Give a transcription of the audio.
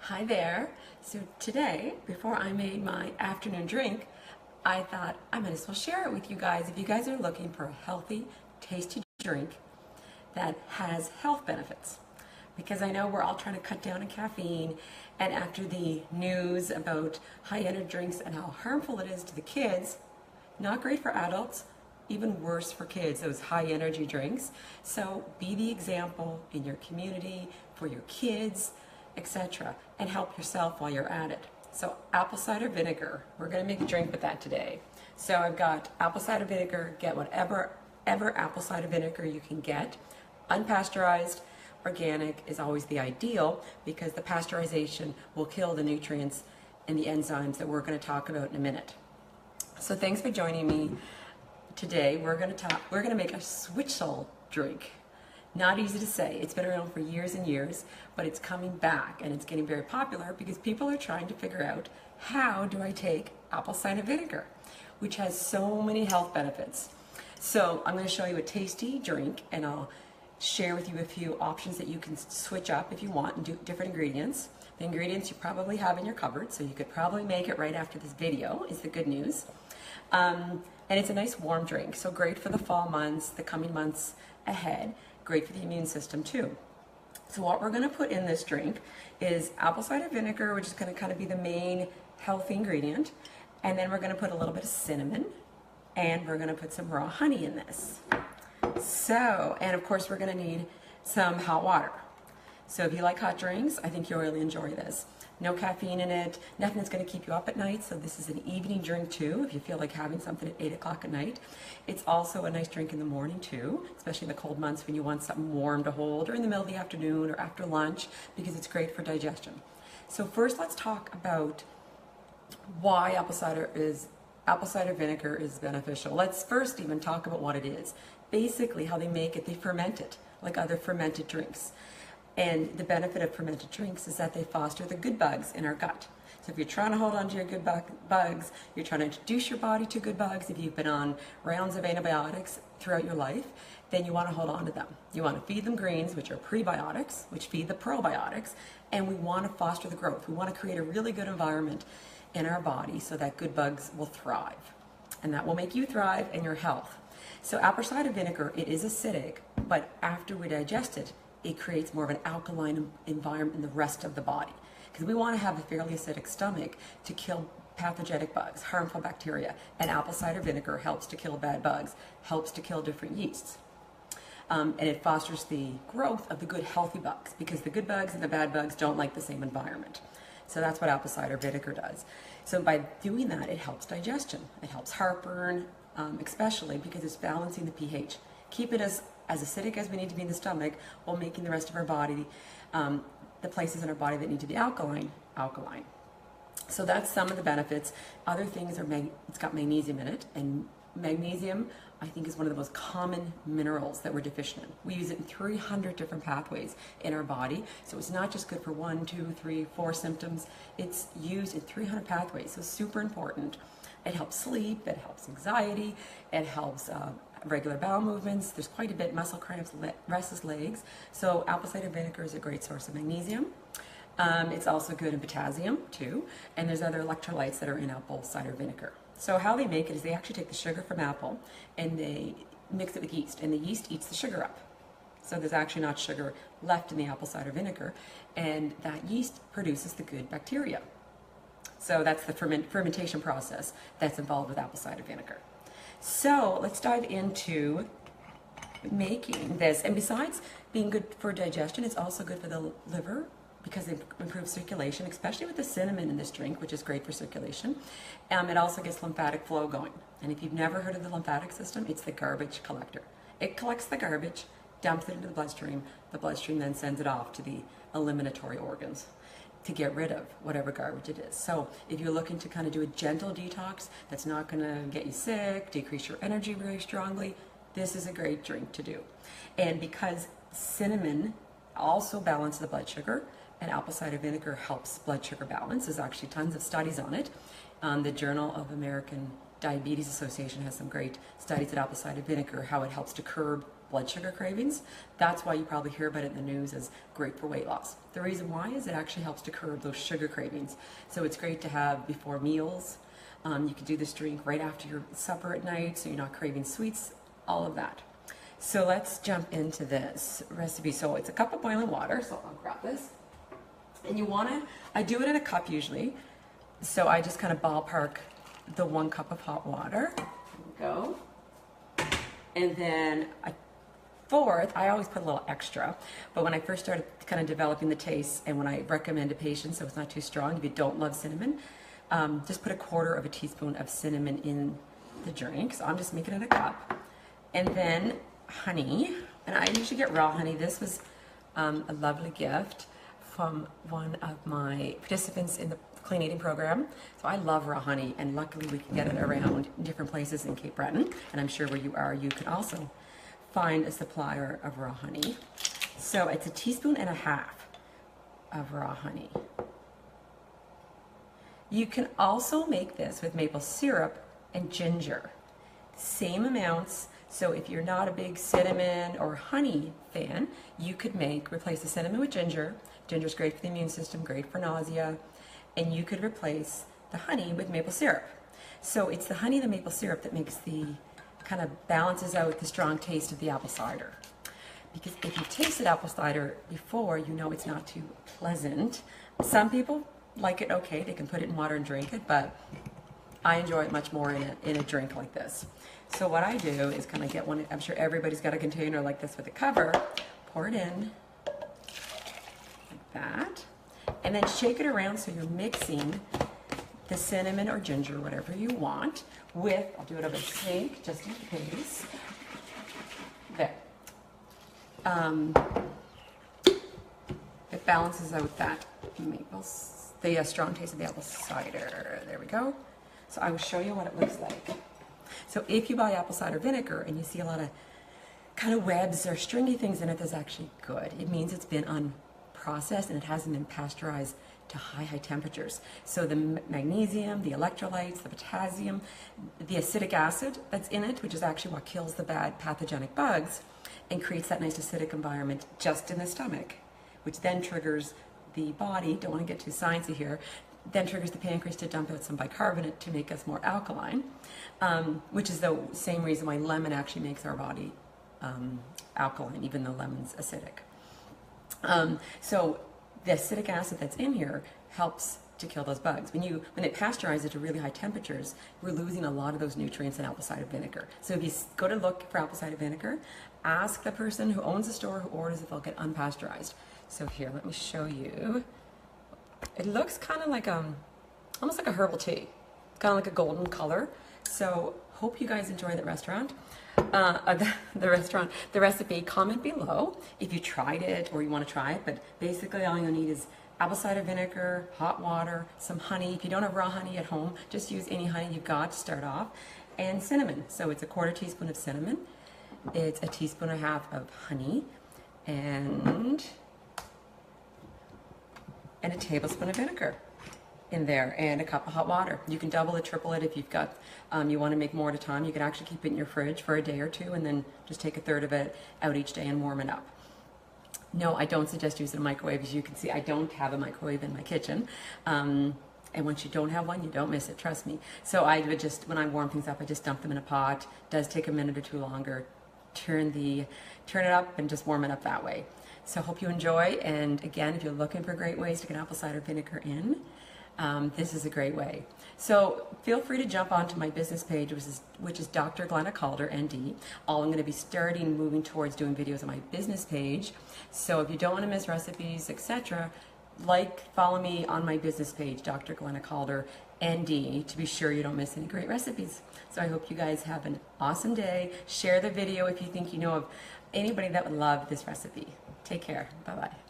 Hi there. So today, before I made my afternoon drink, I thought I might as well share it with you guys. If you guys are looking for a healthy, tasty drink that has health benefits, because I know we're all trying to cut down on caffeine, and after the news about high energy drinks and how harmful it is to the kids, not great for adults, even worse for kids, those high energy drinks. So be the example in your community, for your kids, etc., and help yourself while you're at it. So apple cider vinegar, we're going to make a drink with that today. So I've got apple cider vinegar. Get whatever apple cider vinegar you can get. Unpasteurized, organic is always the ideal because the pasteurization will kill the nutrients and the enzymes that we're going to talk about in a minute. So thanks for joining me. Today we're going to make a switchel drink. Not easy to say. It's been around for years and years, but it's coming back and it's getting very popular because people are trying to figure out, how do I take apple cider vinegar, which has so many health benefits. So I'm going to show you a tasty drink, and I'll share with you a few options that you can switch up if you want and do different ingredients. The ingredients you probably have in your cupboard, so you could probably make it right after this video, is the good news. And it's a nice warm drink, so great for the fall months, the coming months ahead. Great for the immune system too. So what we're going to put in this drink is apple cider vinegar, which is going to kind of be the main healthy ingredient. And then we're going to put a little bit of cinnamon, and we're going to put some raw honey in this. So, and of course we're going to need some hot water. So if you like hot drinks, I think you'll really enjoy this. No caffeine in it, nothing that's going to keep you up at night, so this is an evening drink too, if you feel like having something at 8 o'clock at night. It's also a nice drink in the morning too, especially in the cold months when you want something warm to hold, or in the middle of the afternoon or after lunch, because it's great for digestion. So first let's talk about why apple cider vinegar is beneficial. Let's first even talk about what it is. Basically how they make it, they ferment it like other fermented drinks. And the benefit of fermented drinks is that they foster the good bugs in our gut. So if you're trying to hold on to your good bugs, you're trying to introduce your body to good bugs, if you've been on rounds of antibiotics throughout your life, then you want to hold on to them. You want to feed them greens, which are prebiotics, which feed the probiotics, and we want to foster the growth. We want to create a really good environment in our body so that good bugs will thrive. And that will make you thrive and your health. So apple cider vinegar, it is acidic, but after we digest it, it creates more of an alkaline environment in the rest of the body. Because we want to have a fairly acidic stomach to kill pathogenic bugs, harmful bacteria. And apple cider vinegar helps to kill bad bugs, helps to kill different yeasts. And it fosters the growth of the good healthy bugs, because the good bugs and the bad bugs don't like the same environment. So that's what apple cider vinegar does. So by doing that, it helps digestion. It helps heartburn, especially because it's balancing the pH. Keep it as acidic as we need to be in the stomach, while making the rest of our body, the places in our body that need to be alkaline. So that's some of the benefits. Other things are, it's got magnesium in it, and magnesium, I think, is one of the most common minerals that we're deficient in. We use it in 300 different pathways in our body, so it's not just good for 1, 2, 3, 4 symptoms. It's used in 300 pathways, so super important. It helps sleep, it helps anxiety, it helps regular bowel movements. There's quite a bit, muscle cramps, restless legs. So apple cider vinegar is a great source of magnesium. It's also good in potassium too, and there's other electrolytes that are in apple cider vinegar. So how they make it is they actually take the sugar from apple and they mix it with yeast, and the yeast eats the sugar up. So there's actually not sugar left in the apple cider vinegar, and that yeast produces the good bacteria. So that's the fermentation process that's involved with apple cider vinegar. So let's dive into making this. And besides being good for digestion, it's also good for the liver because it improves circulation, especially with the cinnamon in this drink, which is great for circulation. It also gets lymphatic flow going. And if you've never heard of the lymphatic system, it's the garbage collector. It collects the garbage, dumps it into the bloodstream then sends it off to the eliminatory organs to get rid of whatever garbage it is. So if you're looking to kind of do a gentle detox that's not going to get you sick, decrease your energy very strongly, this is a great drink to do. And because cinnamon also balances the blood sugar, and apple cider vinegar helps blood sugar balance, there's actually tons of studies on it. The Journal of American Diabetes Association has some great studies at apple cider vinegar, how it helps to curb blood sugar cravings. That's why you probably hear about it in the news as great for weight loss. The reason why is it actually helps to curb those sugar cravings. So it's great to have before meals. You could do this drink right after your supper at night, so you're not craving sweets, all of that. So let's jump into this recipe. So it's a cup of boiling water, so I'll grab this. And you wanna, I do it in a cup usually, so I just kind of ballpark the 1 cup of hot water. There we go. And then a fourth, I always put a little extra, but when I first started kind of developing the taste and when I recommend to patients so it's not too strong, if you don't love cinnamon, just put a 1/4 teaspoon of cinnamon in the drink. So I'm just making it a cup. And then honey, and I usually get raw honey. This was a lovely gift from one of my participants in the clean eating program. So I love raw honey, and luckily we can get it around different places in Cape Breton, and I'm sure where you are you can also find a supplier of raw honey. So it's 1.5 teaspoons of raw honey. You can also make this with maple syrup and ginger, same amounts. So if you're not a big cinnamon or honey fan, you could replace the cinnamon with ginger. Ginger's great for the immune system, great for nausea. And you could replace the honey with maple syrup. So it's the honey and the maple syrup that makes kind of balances out the strong taste of the apple cider. Because if you tasted apple cider before, you know it's not too pleasant. Some people like it okay, they can put it in water and drink it, but I enjoy it much more in a drink like this. So what I do is kind of get one, I'm sure everybody's got a container like this with a cover, pour it in like that, and then shake it around so you're mixing the cinnamon or ginger, whatever you want, with, I'll do it over the sink just in case. There. It balances out that the strong taste of the apple cider. There we go. So I will show you what it looks like. So if you buy apple cider vinegar and you see a lot of kind of webs or stringy things in it, that's actually good. It means it's been unprocessed and it hasn't been pasteurized to high temperatures. So the magnesium, the electrolytes, the potassium, the acidic acid that's in it, which is actually what kills the bad pathogenic bugs and creates that nice acidic environment just in the stomach, which then triggers the body, don't want to get too sciencey here, then triggers the pancreas to dump out some bicarbonate to make us more alkaline, which is the same reason why lemon actually makes our body alkaline, even though lemon's acidic. So the acidic acid that's in here helps to kill those bugs. When they pasteurize it to really high temperatures, we're losing a lot of those nutrients in apple cider vinegar. So if you go to look for apple cider vinegar, ask the person who owns the store, who orders if they'll get unpasteurized. So here, let me show you. It looks kind of like almost like a herbal tea, kind of like a golden color. So hope you guys enjoy the restaurant. The recipe. Comment below if you tried it or you want to try it. But basically, all you'll need is apple cider vinegar, hot water, some honey. If you don't have raw honey at home, just use any honey you've got to start off, and cinnamon. So it's 1/4 teaspoon of cinnamon. It's 1.5 teaspoons of honey, and a tablespoon of vinegar in there, and a cup of hot water. You can double it, triple it if you've got, you want to make more at a time. You can actually keep it in your fridge for a day or two and then just take 1/3 of it out each day and warm it up. No, I don't suggest using a microwave. As you can see, I don't have a microwave in my kitchen. And once you don't have one, you don't miss it, trust me. So I would just, when I warm things up, I just dump them in a pot. It does take a minute or two longer. Turn it up and just warm it up that way. So I hope you enjoy, and again, if you're looking for great ways to get apple cider vinegar in, this is a great way. So feel free to jump onto my business page, which is Dr. Glenna Calder, ND. I'm going to be moving towards doing videos on my business page. So if you don't want to miss recipes, etc., follow me on my business page, Dr. Glenna Calder, ND, to be sure you don't miss any great recipes. So I hope you guys have an awesome day. Share the video if you think you know of anybody that would love this recipe. Take care. Bye-bye.